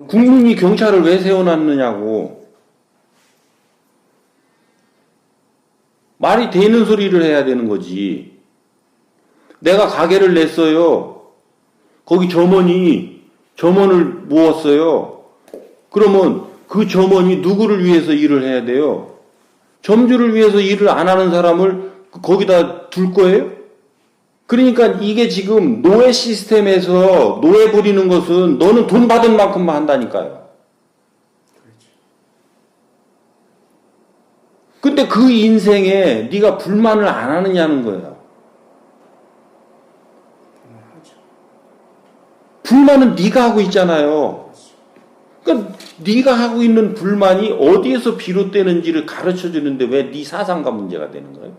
국민이 경찰을 왜 세워놨느냐고. 말이 되는 소리를 해야 되는 거지. 내가 가게를 냈어요. 거기 점원을 모았어요. 그러면 그 점원이 누구를 위해서 일을 해야 돼요? 점주를 위해서 일을 안 하는 사람을 거기다 둘 거예요? 그러니까 이게 지금 노예 시스템에서 노예 부리는 것은 너는 돈 받은 만큼만 한다니까요. 근데 그 인생에 네가 불만을 안 하느냐는 거예요. 불만은 네가 하고 있잖아요. 그러니까 네가 하고 있는 불만이 어디에서 비롯되는지를 가르쳐 주는데 왜 네 사상과 문제가 되는 거예요?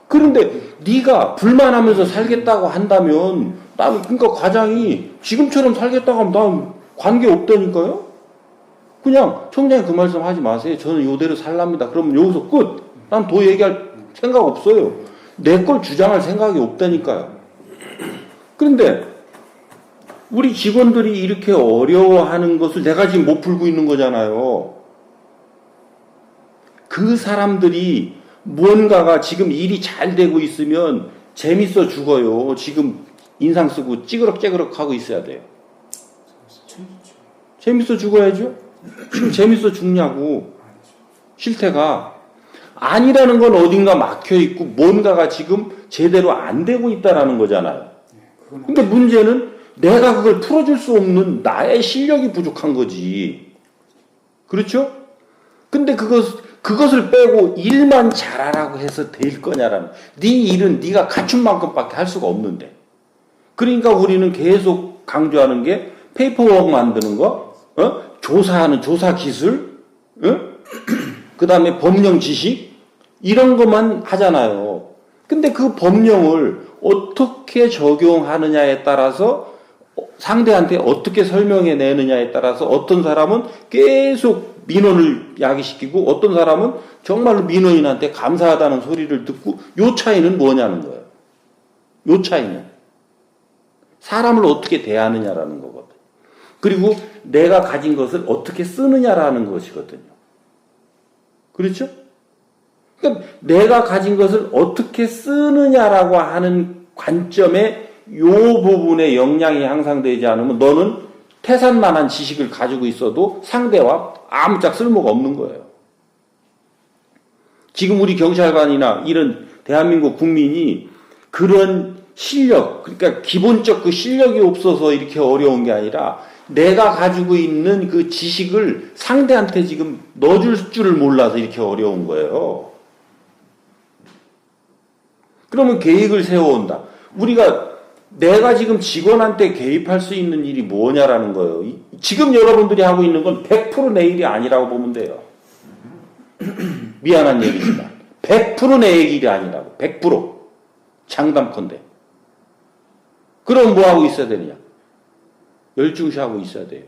그런데 네가 불만하면서 살겠다고 한다면 그러니까 과장이 지금처럼 살겠다고 하면 난 관계 없다니까요? 그냥 청장님 그 말씀 하지 마세요. 저는 이대로 살랍니다. 그러면 여기서 끝. 난 더 얘기할 생각 없어요. 내 걸 주장할 생각이 없다니까요. 그런데 우리 직원들이 이렇게 어려워하는 것을 내가 지금 못 풀고 있는 거잖아요. 그 사람들이 뭔가가 지금 일이 잘 되고 있으면 재밌어 죽어요. 지금 인상 쓰고 찌그럭찌그럭 하고 있어야 돼요. 재밌어 죽어야죠. 지금 재밌어 죽냐고. 실태가 아니라는 건 어딘가 막혀 있고 뭔가가 지금 제대로 안 되고 있다라는 거잖아요. 근데 문제는 내가 그걸 풀어줄 수 없는 나의 실력이 부족한 거지. 그렇죠? 근데 그것을 빼고 일만 잘하라고 해서 될 거냐라는. 네 일은 네가 갖춘 만큼밖에 할 수가 없는데. 그러니까 우리는 계속 강조하는 게 페이퍼워크 만드는 거, 조사하는 조사 기술, 그 다음에 법령 지식 이런 것만 하잖아요. 근데 그 법령을 어떻게 적용하느냐에 따라서 상대한테 어떻게 설명해 내느냐에 따라서 어떤 사람은 계속 민원을 야기시키고 어떤 사람은 정말로 민원인한테 감사하다는 소리를 듣고 요 차이는 뭐냐는 거예요. 요 차이는 사람을 어떻게 대하느냐라는 거거든. 그리고 내가 가진 것을 어떻게 쓰느냐라는 것이거든요. 그렇죠? 그러니까 내가 가진 것을 어떻게 쓰느냐라고 하는 관점에 요 부분에 역량이 향상되지 않으면 너는 태산만한 지식을 가지고 있어도 상대와 아무짝 쓸모가 없는 거예요. 지금 우리 경찰관이나 이런 대한민국 국민이 그런 실력, 그러니까 기본적 그 실력이 없어서 이렇게 어려운 게 아니라 내가 가지고 있는 그 지식을 상대한테 지금 넣어줄 줄을 몰라서 이렇게 어려운 거예요. 그러면 계획을 세워온다. 내가 지금 직원한테 개입할 수 있는 일이 뭐냐라는 거예요. 지금 여러분들이 하고 있는 건 100% 내 일이 아니라고 보면 돼요. 미안한 얘기지만 100% 내 일이 아니라고. 100% 장담컨대. 그럼 뭐 하고 있어야 되느냐? 열중시하고 있어야 돼요.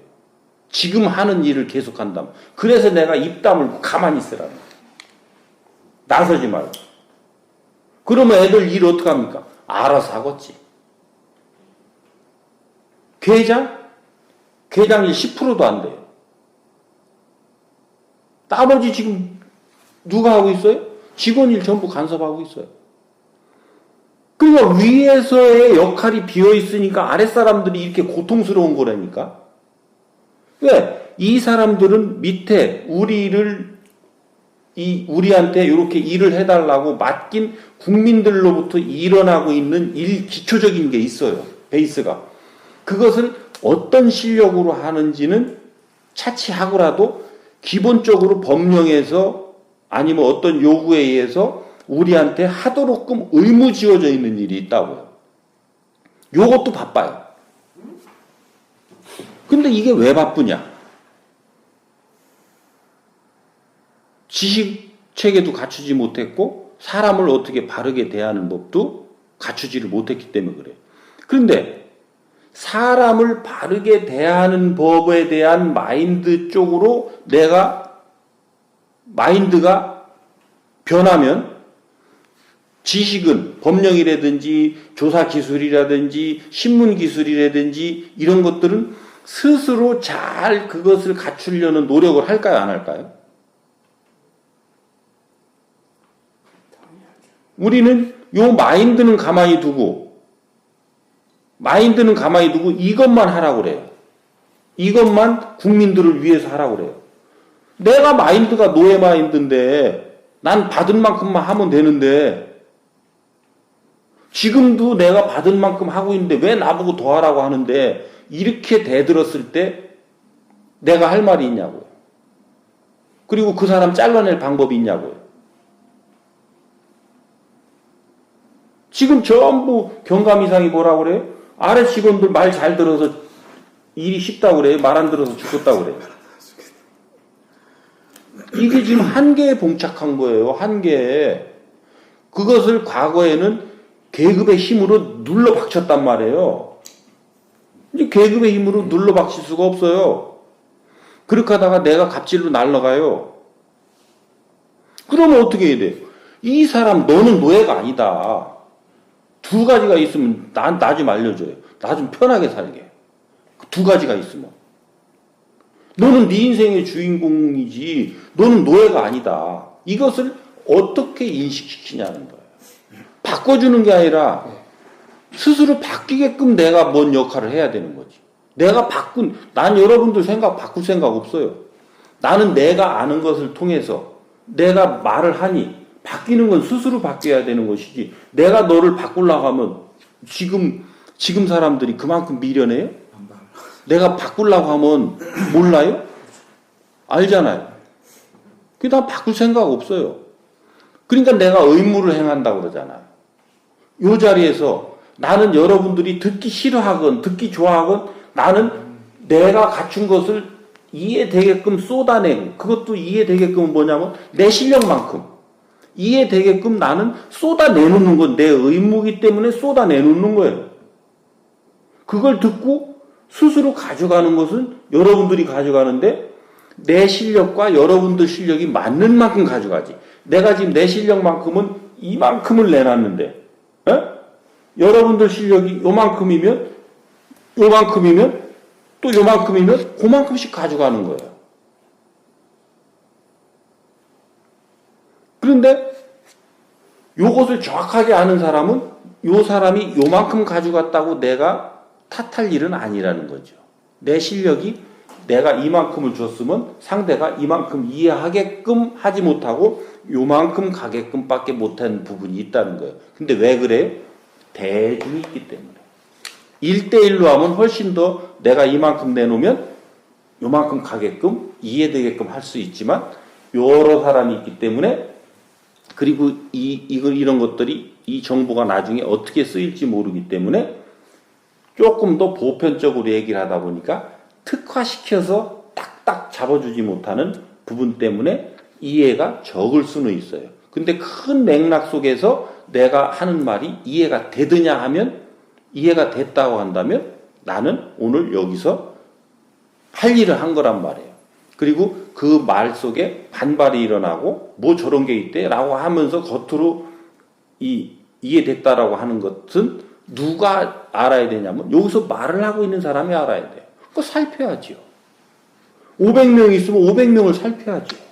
지금 하는 일을 계속 한다면. 그래서 내가 입 다물고 가만히 있으라는 거예요. 나서지 말고. 그러면 애들 일 어떻게 합니까? 알아서 하겠지. 회장 일 10%도 안 돼요. 나머지 지금 누가 하고 있어요? 직원 일 전부 간섭하고 있어요. 그러니까 위에서의 역할이 비어있으니까 아랫사람들이 이렇게 고통스러운 거라니까. 왜? 이 사람들은 밑에 우리한테 이렇게 일을 해달라고 맡긴 국민들로부터 일어나고 있는 기초적인 게 있어요. 베이스가. 그것을 어떤 실력으로 하는지는 차치하고라도 기본적으로 법령에서 아니면 어떤 요구에 의해서 우리한테 하도록끔 의무 지어져 있는 일이 있다고요. 요것도 바빠요. 근데 이게 왜 바쁘냐? 지식 체계도 갖추지 못했고 사람을 어떻게 바르게 대하는 법도 갖추지를 못했기 때문에 그래요. 그런데 사람을 바르게 대하는 법에 대한 마인드 쪽으로 마인드가 변하면 지식은 법령이라든지 조사 기술이라든지 신문 기술이라든지 이런 것들은 스스로 잘 그것을 갖추려는 노력을 할까요, 안 할까요? 우리는 요 마인드는 가만히 두고 이것만 하라고 그래요. 이것만 국민들을 위해서 하라고 그래요. 내가 마인드가 노예 마인드인데 난 받은 만큼만 하면 되는데 지금도 내가 받은 만큼 하고 있는데 왜 나보고 더 하라고 하는데 이렇게 대들었을 때 내가 할 말이 있냐고요. 그리고 그 사람 잘라낼 방법이 있냐고요. 지금 전부 경감 이상이 뭐라고 그래요? 아래 직원들 말 잘 들어서 일이 쉽다고 그래요? 말 안 들어서 죽었다고 그래요? 이게 지금 한계에 봉착한 거예요. 한계에. 그것을 과거에는 계급의 힘으로 눌러 박쳤단 말이에요. 이제 계급의 힘으로 눌러 박칠 수가 없어요. 그렇게 하다가 내가 갑질로 날아가요. 그러면 어떻게 해야 돼요? 이 사람 너는 노예가 아니다. 두 가지가 있으면 나 좀 알려줘요. 나 좀 편하게 살게. 두 가지가 있으면. 너는 네 인생의 주인공이지 너는 노예가 아니다. 이것을 어떻게 인식시키냐는 거예요. 바꿔주는 게 아니라 스스로 바뀌게끔 내가 뭔 역할을 해야 되는 거지. 난 여러분들 생각 바꿀 생각 없어요. 나는 내가 아는 것을 통해서 내가 말을 하니 바뀌는 건 스스로 바뀌어야 되는 것이지 내가 너를 바꾸려고 하면 지금 사람들이 그만큼 미련해요? 내가 바꾸려고 하면 몰라요? 알잖아요. 그게 난 바꿀 생각 없어요. 그러니까 내가 의무를 행한다고 그러잖아요. 이 자리에서 나는 여러분들이 듣기 싫어하건 듣기 좋아하건 나는 내가 갖춘 것을 이해되게끔 쏟아내고 그것도 이해되게끔 뭐냐면 내 실력만큼 이해되게끔 나는 쏟아내놓는 건 내 의무이기 때문에 쏟아내놓는 거예요. 그걸 듣고 스스로 가져가는 것은 여러분들이 가져가는데 내 실력과 여러분들 실력이 맞는 만큼 가져가지. 내가 지금 내 실력만큼은 이만큼을 내놨는데 여러분들 실력이 요만큼이면 또 요만큼이면 그만큼씩 가져가는 거예요. 그런데 요것을 정확하게 아는 사람은 요 사람이 요만큼 가져갔다고 내가 탓할 일은 아니라는 거죠. 내 실력이 내가 이만큼을 줬으면 상대가 이만큼 이해하게끔 하지 못하고 요만큼 가게끔 밖에 못한 부분이 있다는 거예요. 근데 왜 그래요? 대중이 있기 때문에. 1대1로 하면 훨씬 더 내가 이만큼 내놓으면 요만큼 가게끔 이해되게끔 할 수 있지만 여러 사람이 있기 때문에 그리고 이런 것들이 이 정보가 나중에 어떻게 쓰일지 모르기 때문에 조금 더 보편적으로 얘기를 하다 보니까 특화시켜서 딱딱 잡아주지 못하는 부분 때문에 이해가 적을 수는 있어요. 근데 큰 맥락 속에서 내가 하는 말이 이해가 되느냐 하면 이해가 됐다고 한다면 나는 오늘 여기서 할 일을 한 거란 말이에요. 그리고 그 말 속에 반발이 일어나고 뭐 저런 게 있대 라고 하면서 겉으로 이해됐다라고 하는 것은 누가 알아야 되냐면 여기서 말을 하고 있는 사람이 알아야 돼요. 그거 살펴야죠. 500명 있으면 500명을 살펴야죠.